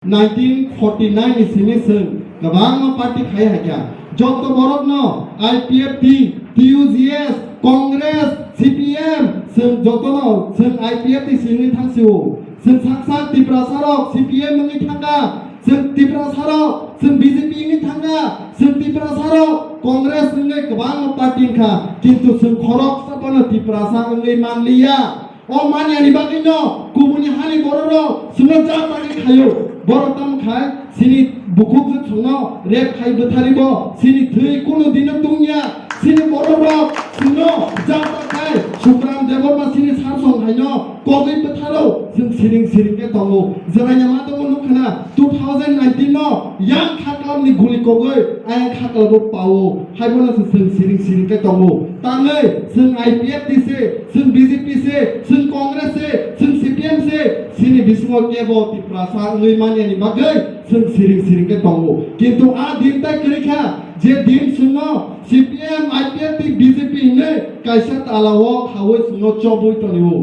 1949 ni sini seng gabang parti khai haja jot borok no IPFP TUGS Congress CPM seng jotono seng IPFP sini thangsiu seng saksa Tripura Sarok CPM ni thanga seng Tripura Sarok seng BJP ni thanga seng Tripura Sarok Congress ni gabang parti kha kintu seng khorok sabana Tripura Sarok ni manliya o mani ani bagino kumuni hani bororo sunu ja parti khayo বরতম খায় সিনি বুকুক ছুনো rape খাই বথারিব সিনি থৈ কোনো দিন তুমিয়া সিনি বড়রক ছুনো জাতা খায় সুগ্রাম দেবমা সিনি সারসং খাইনো কগৈ বথারো जों सिरिं सिरिंके दङ जराया मा दङ नुखना 2019 नो यां खाकलामनि गुलि कगै आय खाकलाबो पावो हायबोनो जों सिरिं सिरिंके दङ ताङै जों आईपीएफ दिसे जों बीजेपी से जों कांग्रेस से जों सीपीएम से सिनि बिसङो केबो तिप्रासा ओइ मानियानि बागै जों सिरिं सिरिंके दङ किन्तु आ दिनता करिखा जे दिन सुनो सीपीएम आईपीएफ बीजेपी ने कायसा तालावो खावै सुनो चबुइ तनिवो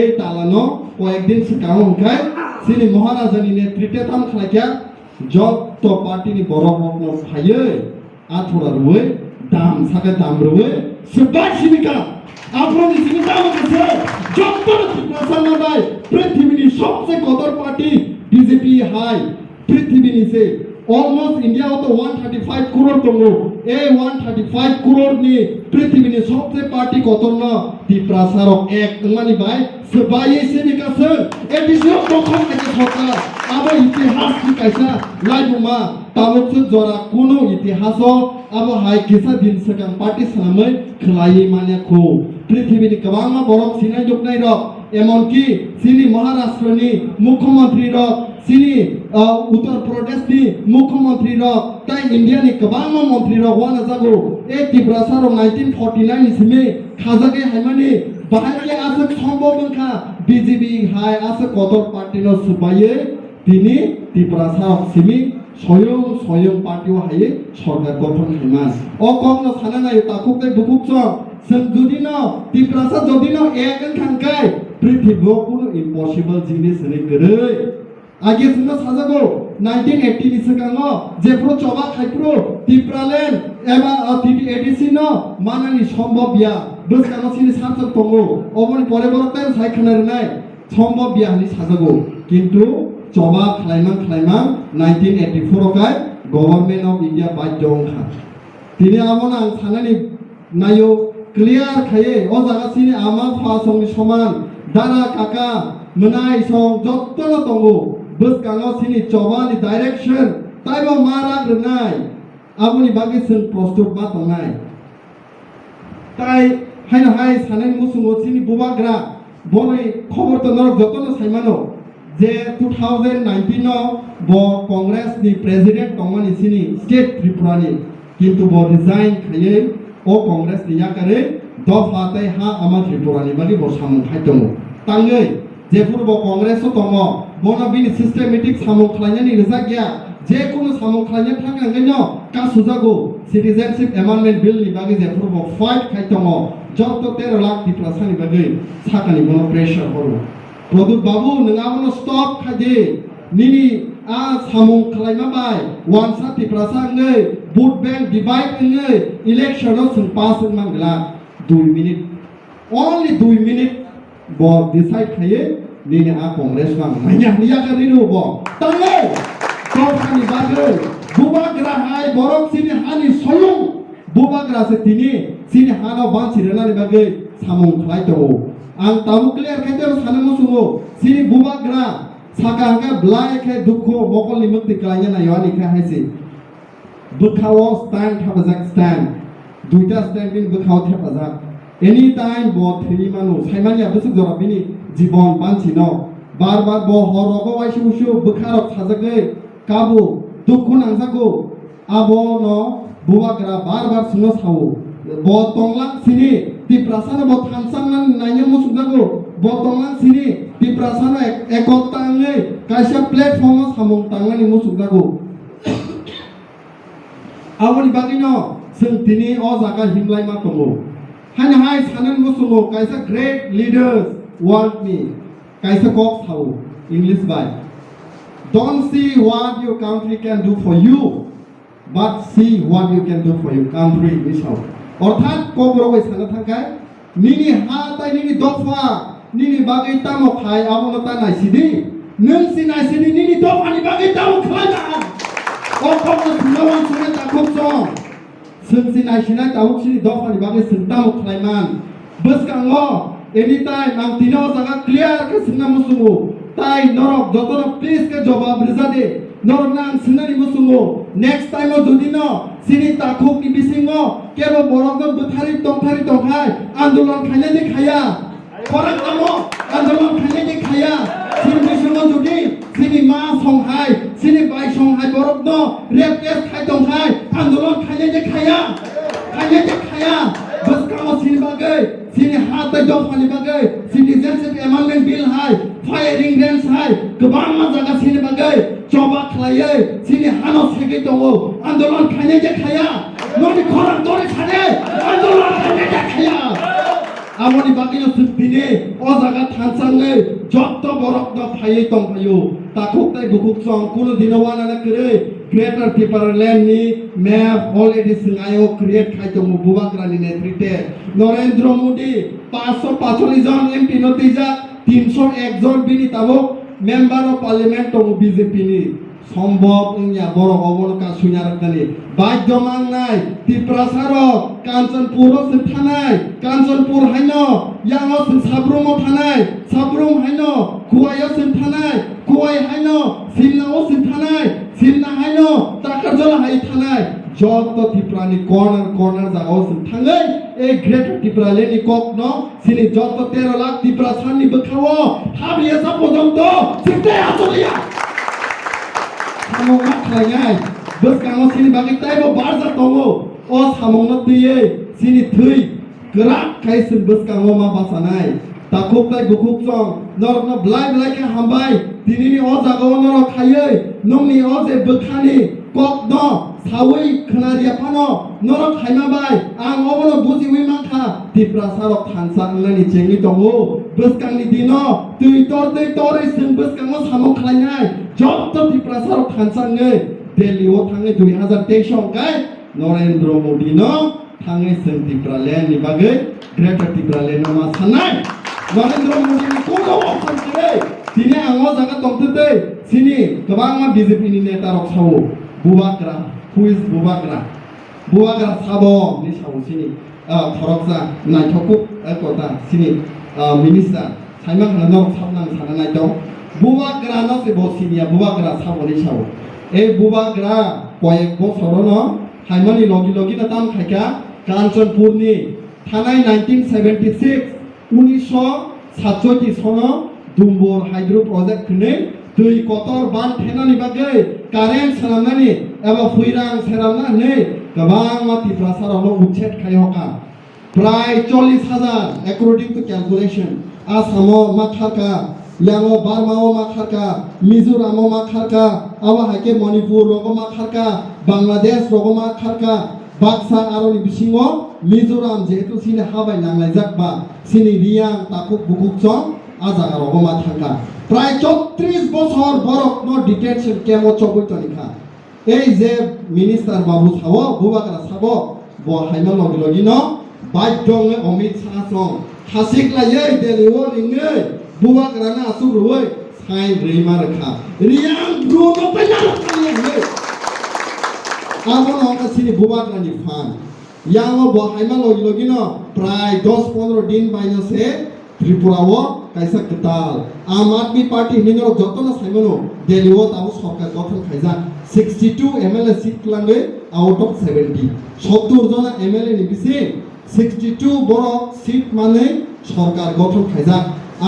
এই তালানো কয়েকদিন সিকাও খাই সিনি মহারাজানি নেতৃত্বে তাম খাইয়া যত পার্টিনি বড় হকন খাইয়ে আথরা রুয়ে দাম সাকে দাম রুয়ে সবাই সিনিকা আপনাদের সিনিকা আমাকে যত প্রশাসন বাই পৃথিবীর সবচেয়ে কদর পার্টি বিজেপি হাই পৃথিবীর সে almost India to 135 crore tongo a 135 crore ni পৃথিবীর সবচেয়ে পার্টি কত না Tripura Sarok এক মানে ভাই সবাই এসে কাছে এই বিষয়ে প্রথম থেকে সরকার আবার ইতিহাস কি কাইসা লাইবুমা তামুক জরা কোনো ইতিহাস আবার হাই কিসা দিন সকাম পার্টি সামনে খলাই মানে খো পৃথিবীর গোबां বরক সিনাই জকনাই রক এমনকি সিনি মহারাষ্ট্রনি মুখ্যমন্ত্রী রক সিনি উত্তর প্রদেশনি মুখ্যমন্ত্রী রক তাই ইন্ডিয়ানি গোबां মন্ত্রী রক ওয়ানা জাগো এই Tripura Sarok 1949 নিসিমে খাজাকে হাইমানি বাহাইকে আছে সম্ভব নখা বিজেপি হাই আছে কদর পার্টির সুবাইয়ে তিনি Tripura Sarok সিমি স্বয়ং পার্টিও হাইয়ে সরকার গঠন হাইমা ও কম সানা নাই তাকুকে বুকুক जों जुदि न Tripura Sarok जुदि न एकन खांखाय पृथ्वीयाव कोनो इम्पसिबल जिनिस हनै गरै आगे जोंनो साजागौ 1980 नि सिगाङाव जेफ्रो चबा खायफ्रो Tripuraland एबा TTADC न मानानि सम्भव बिया बोसकानो सिनि सारजों दङ अबनि परे बरताय सायखनारनाय सम्भव बिया हनि साजागौ किन्तु चबा खालायमा 1984 काय गभर्नमेन्ट अफ इंडिया बायदंखा दिनै आमोन आं साननानै नायो क्लियर खाये ओ जागासिनि आमा फासंनि समान दाना काका मोनाय सं जत्तनो दङ बोसकाङाव सिनि चबानि डाइरेक्शन ताइबो मारा ग्रनाय आबुनि बागै जों प्रस्तुत मा दंनाय ताइ हायना हाय सानै मुसुङो सिनि बुबाग्रा बनै खबर तनरक जत्तनो साइमानो जे 2019 नो ब कांग्रेस नि प्रेसिडेंट दंमानि सिनि स्टेट त्रिपुरानि किन्तु ब रिजाइन खाये ओ कांग्रेस नि याकारे दफातै हा आमा त्रिपुरानि बागै ब सामु खायदों ताङै जेफोर ब कांग्रेस दङ बना बिनि सिस्टेमेटिक सामु खालायनायनि रोजा गैया जे कोनो सामु खालायनो थांनांगोन न का सुजागौ सिटिजेनशिप एमेंडमेंट बिल नि बागै जेफोर ब फाइट खायदों जत 13 लाख Tripura Sarok नि बागै साकानि बनो प्रेसार हरो प्रदुत बाबू नङाबो स्टप खायदे निनि आ सामु खालायमा बाय वानसा Tripura Sarok नै vote bank divide नै इलेक्शनआव जों पास मांगला 2 मिनिट only 2 मिनिट ब डिसाइड खायो निनि आ कांग्रेस मा नाया निया गरिनो ब ताङै दफानि बागै बुबाग्रा हाय बरक सिनि हानि सयं बुबाग्रा से तिनि सिनि हानाव बानसिरनानि बागै सामु खालाय दङ आं तामु क्लियर खायदो सानमु सुङो सिनि बुबाग्रा साकांगा ब्लाय खाय दुखो मकलनि मुक्ति खालायनो नायवानि खाय हायसि बुखाव स्टैंड थाबजाक स्टैंड दुइटा स्टैंड बिन बुखाव थाबजाक एनी टाइम ब थेनि मानु साइमानिया बोसो जरा बिनि जीवन बानसि न बार बार ब हरबो वाइसु उसु बुखारक साजागै काबु दुखु नांजागौ आबो न बुबाग्रा बार बार सुनो सावो ब तंलाक सिनि Tripura Sarok ब थानसांनान नायनो मुसुजागौ ब तंलाक सिनि Tripura Sarok एकताङै कायसा प्लेटफर्मआव सामुं तांनानि मुसुजागौ आबनि बागिनो जों दिनै अ जागा हिमलाय मा दङ हाय हाय सानन मुसुङो कायसा ग्रेट लीडर्स वर्ल्ड नि कायसा कक सावो English by don't see what your country can do for you but see what you can do for your country misal অর্থাৎ কবরবাই সানা থাকায় নিনি হাতাই নিনি দফা নিনি বাগै তামো খাই আমনতা নাইসিদি नों सिनायसिनि निनि दफानि बागै दाउ खालायना अ कबनो थुलावान सने ताखुब सं जों सिनायसिनाय दाउसिनि दफानि बागै जों दाउ खालायमान बसकांगो एनि टाइम आं तिनाव जागा क्लियर के सिना मुसुमु ताइ नरक जतन प्लीज के जवाब रिजादे नरक नां सिनानि मुसुमु नेक्स्ट टाइम जुदि न सिनि ताखुबनि बिसिङो केबो बरकजों बोथारि तंखाय आन्दोलन खायनायनि खाया फराक दामो आन्दोलन खायनायनि खाया सिनि बिसिङो जुदि सिनि मा संहाय सिनि बाय संहाय बरकनो रेप केस खाय तंखाय आन्दोलन खायनायनि खाया बसकांगो सिनि बागै सिनि हाथाय दफानि बागै सिटिजेनशिप एमेन्डमेन्ट बिल हाय फायारिं रेन्ज हाय गोबां मा जागा सिनि बागै जबा खालायै सिनि हानो सेगै दङ आन्दोलन खायनायनि खाया ननि खरां दरे साने आन्दोलन खायनायनि खाया आमनि बागैनो दिनै अ जागा थानसाङै जत्त बरकनो फायै दंफायो ताखुकताय बुकुकसं कुनु दिनवानाना करै ग्रेटर त्रिपुरालेण्डनि मैप अलरेडी सिंगायो क्रिएट खायदोंमो बुबाग्रानि नेतृत्वे नरेंद्र मोदी 545 जन एमपि नतिजा 301 जन बिनि ताबुक मेम्बर अफ पार्लियामेंट दङ बीजेपी नि সম্ভব ইয়া বড় অবনকা সুইনা রাখতানি বাদ্য মাংনাই ত্রিপুরাসারক কাঞ্চনপুর থানায় কাঞ্চনপুর হাইন ইয়াঙ সাবরুম থানায় সাবরুম হাইন কুয়ায় থানায় কুয়াই হাইন সিমনাও থানায় সিমনা হাইন টাকারজলা হাই থানায় যত ত্রিপুরানি কর্নার জায়গাও থাঙ্গै এই গ্রেটার ত্রিপুরালেন্ডনি ককন সিনি যত 13 লাখ ত্রিপুরা সাননি বখাও হাবিয়াসা পর্যন্ত সিটে আসলিয়া सामंगा खालायनाय बसकांगो सिनि बागै ताइबो बारजा दङ अ सामंनो दैयै सिनि थै गोराक खायसो बसकांगो मा बासानाय ताखुकताय बुकुकसं नरकनो ब्लाय के हामबाय दिनैनि अ जागाव नरक खायै नंनि अ जे बोखानि ककनो सावै खोनारियाफानो नरक खायमाबाय आं अबनो बुजिवै माखा त्रिपुरा सारक थानसांनानि जेंनि दङ बसकांनि दिनो दै तरै जों बसकांगो सामं खालायनाय जत्त त्रिपुरा सारक थानसाङै दिल्लीआव थाङै 2023 गाय नरेंद्र मोदी न थाङै जों त्रिपुरालेण्डनि बागै ग्रेटर त्रिपुरालेण्ड मा साननाय नरेंद्र मोदी कोनो अपसन करे दिनै आङो जागा दंथै सिनि गोबां मा बीजेपी नि नेता रखसावो बुबाग्रा हुइज बुबाग्रा साबो नि सावसिनि थरकसा नायथकुक एकता सिनि मिनिस्टार साइमा खाना साबनां सानानाय दं बुबाग्रा न से बसिनिया बुबाग्रा साबनि साव ए बुबाग्रा कयेक बछरनो हाइमानि लगी न ताम खायका कांचनपुरनि थानाय 1976 1967 सनो दुम्बर हाइड्रो प्रोजेक्ट खने दै कतर बान थेनानि बागै कारेन्ट सारामनानि एबा फैरां सेरामनानै गोबां मा त्रिपुरा सारावनो उच्छेद खायहका प्राय 40,000 according to calculation आसामो मा खारका यांगो बारमाओ मा खारका मिजोरामो मा खारका आवा हाके मणिपुर रगो मा खारका बांग्लादेश रगो मा खारका बाक्सा आरोनि बिसिङो मिजोराम जेहेतु सिनि हाबाय नांलाय जाकबा सिनि रियां ताकुक बुकुकसं आजागा रगो मा थांका प्राय 34 বছর বরক नो डिटेंशन केमो चबैतनिखा এই যে मिनिस्टार बाबू सावो बुबाग्रा सावो ब हाइमा लगी न बायदं अमित शाह सं हासिकलायै दिल्लीआव लिङै बुबाग्राना आसुरुयै साइन रैमा रखा रियां ब्रुनो पैनाल खालियै आबो न सिनि बुबाग्रानि फान यांगो ब हाइमा लगी न प्राय 10-15 दिन बायनसे त्रिपुराओ कायसा कताल आम आदमी पार्टी हिंगरो जतनो साइमनो दिल्लीआव ताबो सरकार गठन खायजा 62 एमएलए सीट लांगै आउट ऑफ 70 70 जना एमएलए नि बिसे 62 बड़ सीट माने सरकार गठन खायजा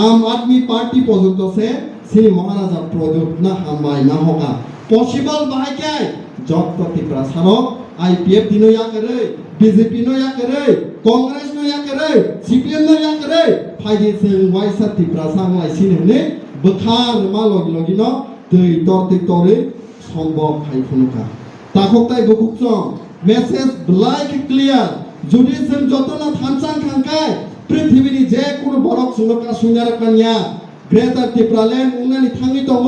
आम आदमी पार्टी पर्यंत से श्री महाराजा प्रदीप ना हामाय ना होगा पॉसिबल बाहायके जत त्रिपुरा सारक आईपीएफ दिनो या करे बीजेपी नो या करे कांग्रेस नो या करे सीपीएम नो या करे फाइदे जों वाइसा त्रिपुरा सांलाय सिनहने बखार मा लगी न दै तरै सम्भव खायफुनुका ताखकताय बुकुकसं मेसेज ब्लाइक क्लियर जुदि जों जतना थानसां खांखाय पृथ्वीनि जे कोनो बरक सुनका सुनारकानिया ग्रेटर त्रिपुरालेण्ड उंनानि थाङि दङ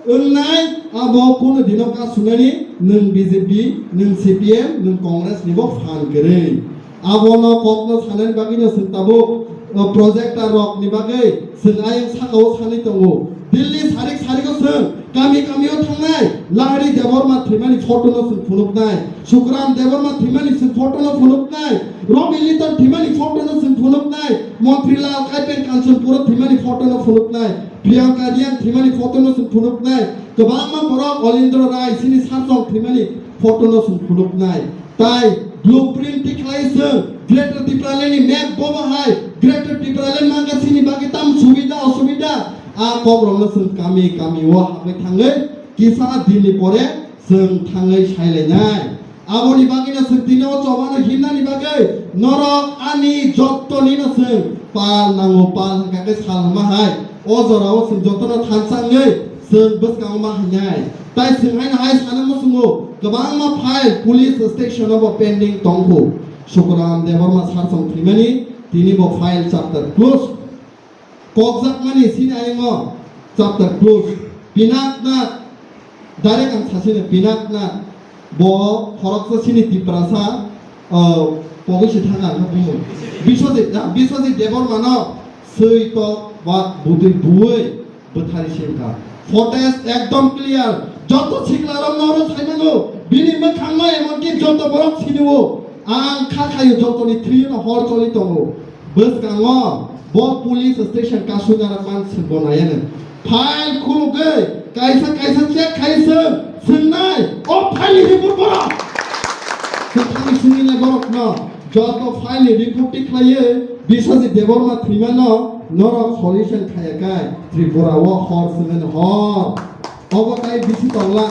ओंनाय आबो कोनो दिनका सुनानि नों बीजेपी नों सीपीएम नों कांग्रेस निबो फान करे आबोनो ककनो साननि बागैनो सताबो प्रोजेक्टर रक नि बागै जों आय सागाव सानै दङो दिल्ली सारिक सारिखौ जों गामि गामियाव थांनाय लाहारी देबरमा थैमानि फटोनो जों फुनुबनाय सुखराम देबरमा थैमानि जों फटोनो फुनुबनाय रबि लिटर थैमानि फटोनो जों फुनुबनाय मन्त्रीलाल काइपेन कांचनपुर थैमानि फटोनो फुनुबनाय प्रियंका रियान थैमानि फटोनो जों फुनुबनाय गोबां बरक अलिन्द्र राय सिनि सारजं थैमानि फटोनो जों फुनुबनाय ताई blueprint खालायजों greater टिप्रालेनि map बबाहाय greater Tipraland मागासिनि बागै ताम सुबिदा असुबिदा आ कब्रनो जों गामि गामियाव हाबै थाङै किसा दिननि परे जों थाङै सायलायनाय आबोनि बागैनो जों दिनाव चबानो हिमनानि बागै नरक आनि जत्तनिनो जों पाल नांगौ पाल हाकाकै सालमाहाय अजराव जों जत्तनो थानसाङै जों बसगाव माहायनाय ताई जोंहाय नाहाय सानमो सुङो गोबां मा फाइल पुलिस स्टेशनाव पेन्डिं दंखौ सुखराम देबरमा सारसं थैमानि दिनिबो फाइल चैप्टर क्लोज ककजाकमानि सिनायमो चैप्टर क्लोज पिनाकनाथ डाइरेक्ट आं सासेनो पिनाकनाथ ब खरकसा सिनि तिप्रासा पगैसे थाङा बुङो बिश्वजित देबरमानो सैत बा बुदै बुयै बोथारि सेंका फटेज एकदम क्लियर যত সিগলারম নর সাইনানো বিনি মোখাংমা এমনকি যত বরক সিনিও आं खाखायो जतनि थ्रिनो हर चलि दङ बसगाङो ब पुलिस स्टेशन कासुगारा मानसि बनायानो फाइल खुलुगै कायसा कायसा चेक खायसो सोंनाय अ फाइल रिपर्ट बरा सोंखानि सुनिनाय बरक न जत फाइल रिपर्ट खायो बिश्वजित देबरमा थैमानो नरक सल्युशन खायाखाय त्रिपुराव हर सोंनो हर अबताय बिसि दंला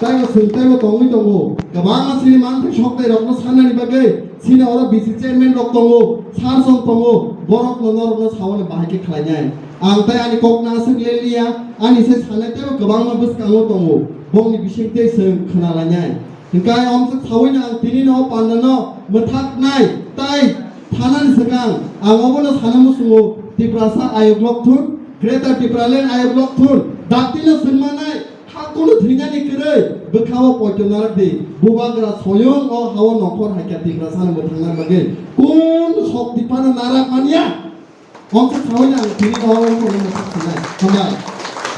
ताइबो सोंथायबो दङै दङ गोबां मानसिनि मानथाय सकताय रकनो साननानि बागै सिना अरा बिसि चेयारमेन रक दङ सारसं दङ बरक नरकनो सावले बाहायके खालायनाय आं ताइ आनि ककना सोंलेलिया आनि से साननायतेबो गोबां मा बसगाङो दङ बंनि बिसिंते जों खोनालायनाय हिंकाय अमसे सावैना आं तिनिनो पाननो मोथाकनाय ताइ थानानि सिगां आंबोनो सानमु सुङो तिप्रासा आयग्लक थुन ग्रेटर टिप्रालेन आयग्लक थुन दातिनो सोंमानाय हाकुनो थैनानि करे बोखाव पयटनारदि बुबाग्रा सयं अ हाव नखर हायका तिप्रासानो मोथांना बागै कोन शक्ति पानो नाराक मानिया हमसे सावैना तिनि हाव को मोथाकनाय हामबाय